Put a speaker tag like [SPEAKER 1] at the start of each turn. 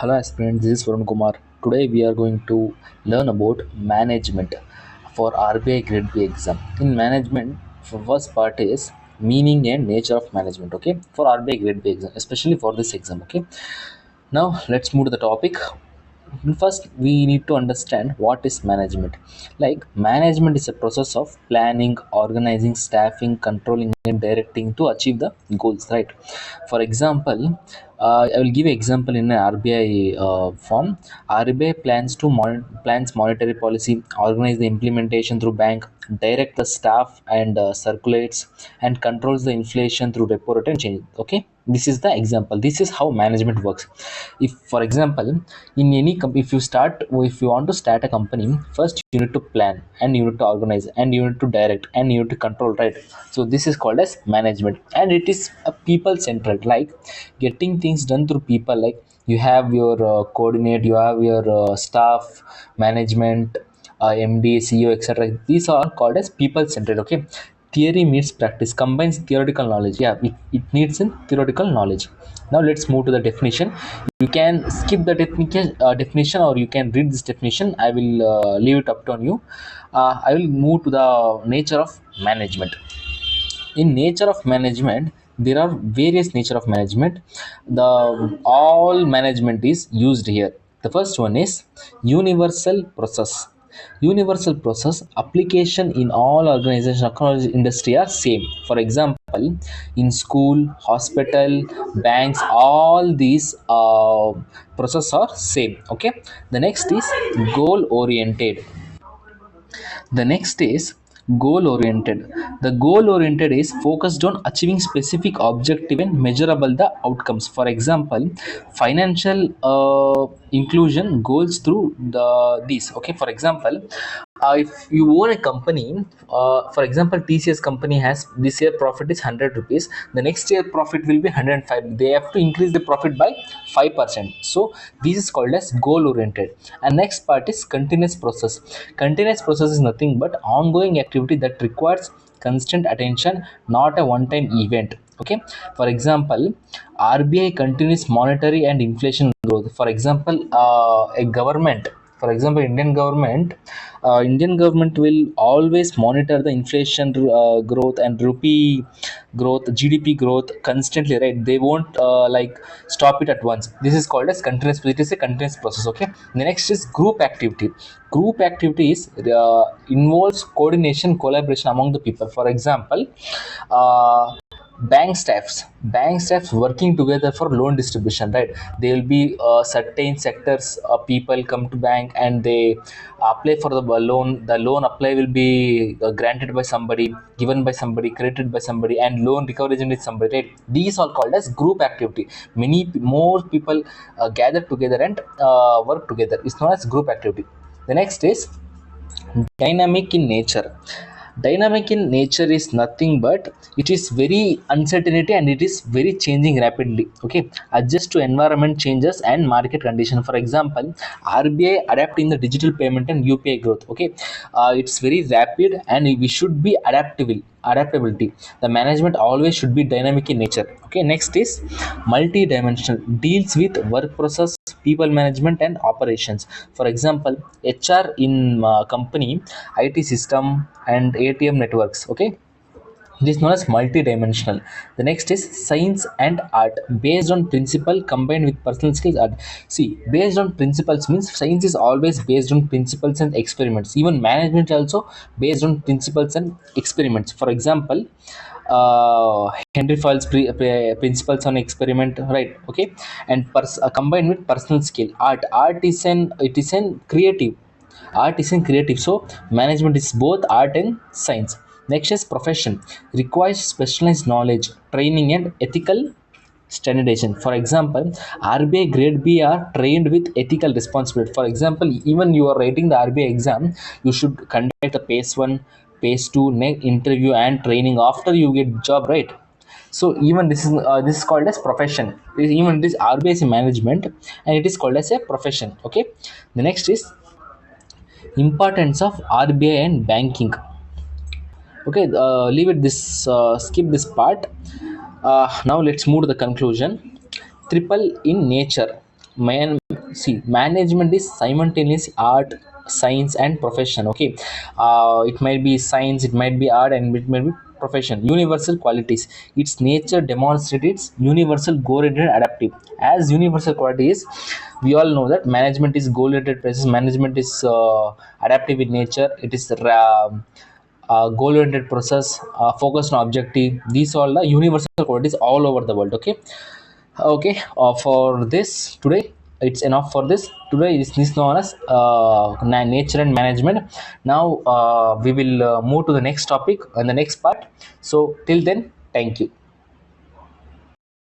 [SPEAKER 1] Hello aspirants, this is Varun Kumar. Today we are going to learn about management for RBI Grade B exam. In management, first part is meaning and nature of management. Okay, for RBI Grade B exam, especially for this exam. Okay, now let's move to the topic. First, we need to understand what is management. Like, management is a process of planning, organizing, staffing, controlling, and directing to achieve the goals, right? For example, I will give an example in an RBI form. RBI plans monetary policy, organize the implementation through bank, direct the staff and circulates and controls the inflation through repo rate and change. Okay, this is the example. This is how management works. If, for example, in any if you want to start a company, first you need to plan and you need to organize and you need to direct and you need to control, right? So this is called as management, and it is a people centered, like getting things done through people. Like, you have your coordinate, you have your staff, management, MD, CEO, etc. These are called as people centered. Okay, theory meets practice, combines theoretical knowledge. Yeah, it needs in theoretical knowledge. Now let's move to the definition. You can skip the definition, or you can read this definition. I will leave it up to you. I will move to the nature of management. In nature of management, there are various nature of management. The all management is used here. The first one is universal process. Universal process application in all organizations across industry are same. For example, in school, hospital, banks, all these process are same. Okay, the next is goal oriented. The next is goal oriented. The goal oriented is focused on achieving specific objective and measurable the outcomes. For example, financial inclusion goals through these. Okay, for example, if you own a company, for example, TCS company has this year profit is 100 rupees, the next year profit will be 105. They have to increase the profit by 5%. So this is called as goal oriented. And next part is continuous process. Continuous process is nothing but ongoing activity that requires constant attention, not a one time event. Okay, for example, RBI continuous monetary and inflation growth. For example, a government, for example, Indian government will always monitor the inflation growth and rupee growth, GDP growth constantly, right? They won't like stop it at once. This is called as continuous. It is a continuous process. Okay, the next is group activity. Group activities involves coordination, collaboration among the people. For example, bank staffs working together for loan distribution, right? There will be certain sectors, people come to bank and they apply for the loan. The loan apply will be granted by somebody, given by somebody, credited by somebody, and loan recovery is somebody, right? These are called as group activity. More people gather together and work together. It's known as group activity. The next is dynamic in nature. Dynamic in nature is nothing but it is very uncertainty and it is very changing rapidly. Okay, adjust to environment changes and market condition. For example, RBI adapting the digital payment and UPI growth. Okay, it's very rapid and we should be adaptability. The management always should be dynamic in nature. Okay, next is multi-dimensional, deals with work process, people management and operations. For example, HR in company, IT system and ATM networks. Okay, this is known as multi-dimensional. The next is science and art, based on principle combined with personal skills. Art, see, based on principles means science is always based on principles and experiments. Even management also based on principles and experiments. For example, Henry Fowler's principles on experiment, right? Okay, and combined with personal skill. Art is an creative. Art is in creative, so management is both art and science. Next is profession, requires specialized knowledge, training and ethical standardization. For example, RBI Grade B are trained with ethical responsibility. For example, even you are writing the RBI exam, you should conduct the PACE 1, PACE 2 interview and training after you get job, right? So even this is called as profession. Even this RBI is management and it is called as a profession. Okay, the next is importance of RBI and banking. Okay, leave it this, skip this part. Now let's move to the conclusion. Triple in nature. see, management is simultaneous art, science and profession. Okay, it might be science, it might be art, and it might be profession. Universal qualities, its nature demonstrates its universal goal-oriented adaptive. As universal qualities, we all know that management is goal-oriented process, management is adaptive in nature, it is goal-oriented process, focused on objective. These are the universal qualities all over the world. Okay, okay. For this today, it's enough for this today. Is known as nature and management. Now we will move to the next topic and the next part. So till then, thank you.